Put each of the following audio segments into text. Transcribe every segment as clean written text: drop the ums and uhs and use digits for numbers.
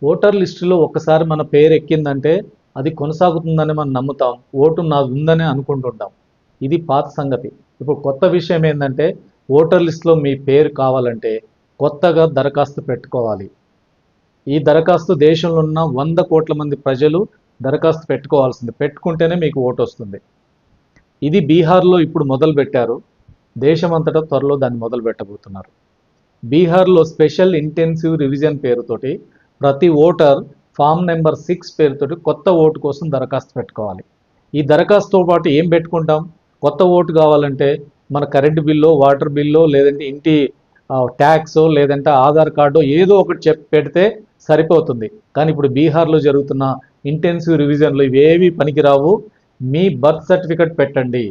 Voter లిస్టులో ఒక్కసారి మన పేరు ఎక్కిందంటే అది కొనసాగుతుందని మనం నమ్ముతాం. ఓటు నాది ఉందని అనుకుంటుంటాం. ఇది పాత సంగతి. ఇప్పుడు కొత్త విషయం ఏంటంటే ఓటర్ లిస్టులో మీ పేరు కావాలంటే కొత్తగా దరఖాస్తు పెట్టుకోవాలి. ఈ దరఖాస్తు దేశంలో ఉన్న 100 కోట్ల మంది ప్రజలు దరఖాస్తు పెట్టుకోవాల్సింది. పెట్టుకుంటేనే మీకు ఓటు వస్తుంది. ఇది బీహార్లో ఇప్పుడు మొదలుపెట్టారు. దేశమంతటా త్వరలో దాన్ని మొదలు పెట్టబోతున్నారు. బీహార్లో స్పెషల్ ఇంటెన్సివ్ రివిజన్ పేరుతోటి ప్రతి ఓటర్ ఫామ్ నెంబర్ 6 పేరుతోటి కొత్త ఓటు కోసం దరఖాస్తు పెట్టుకోవాలి. ఈ దరఖాస్తుతో పాటు ఏం పెట్టుకుంటాం? కొత్త ఓటు కావాలంటే మన కరెంటు బిల్లో, వాటర్ బిల్లో, లేదంటే ఇంటి ట్యాక్స్, లేదంటే ఆధార్ కార్డు ఏదో ఒకటి పెడితే సరిపోతుంది. కానీ ఇప్పుడు బీహార్లో జరుగుతున్న ఇంటెన్సివ్ రివిజన్లో ఇవేవి పనికిరావు. మీ బర్త్ సర్టిఫికెట్ పెట్టండి,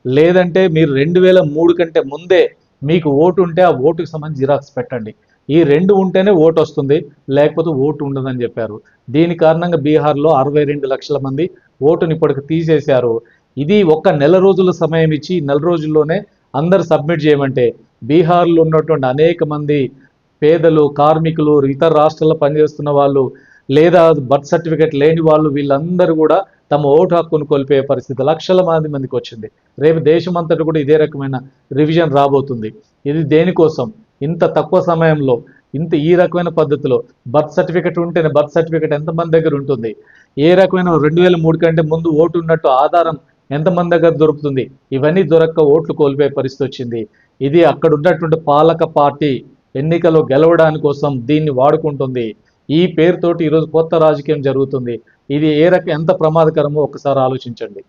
లేదంటే మీరు 2003 కంటే ముందే మీకు ఓటు ఉంటే ఆ ఓటుకు సంబంధించి జిరాక్స్ పెట్టండి. ఈ 2 ఉంటేనే ఓటు వస్తుంది, లేకపోతే ఓటు ఉండదని చెప్పారు. దీని కారణంగా బీహార్లో 62 లక్షల మంది ఓటుని ఇప్పటికి తీసేశారు. ఇది ఒక్క నెల రోజుల సమయం ఇచ్చి నెల రోజుల్లోనే అందరు సబ్మిట్ చేయమంటే బీహార్లో ఉన్నటువంటి అనేక మంది పేదలు, కార్మికులు, ఇతర రాష్ట్రాల్లో పనిచేస్తున్న వాళ్ళు, లేదా బర్త్ సర్టిఫికెట్ లేని వాళ్ళు, వీళ్ళందరూ కూడా తమ ఓటు హక్కును కోల్పోయే పరిస్థితి లక్షల మందికి వచ్చింది. రేపు దేశమంతటా కూడా ఇదే రకమైన రివిజన్ రాబోతుంది. ఇది దేనికోసం? ఇంత తక్కువ సమయంలో ఈ రకమైన పద్ధతిలో బర్త్ సర్టిఫికెట్ ఉంటేనే బర్త్ సర్టిఫికెట్ ఎంతమంది దగ్గర ఉంటుంది? ఏ రకమైన 2003 కంటే ముందు ఓటు ఉన్నట్టు ఆధారం ఎంతమంది దగ్గర దొరుకుతుంది? ఇవన్నీ దొరక్క ఓట్లు కోల్పోయే పరిస్థితి వచ్చింది. ఇది అక్కడ ఉన్నటువంటి పాలక పార్టీ ఎన్నికలో గెలవడానికి కోసం దీన్ని వాడుకుంటుంది. ఈ పేరుతోటి ఈరోజు కొత్త రాజకీయం జరుగుతుంది. ఇది ఎంత ప్రమాదకరమో ఒకసారి ఆలోచించండి.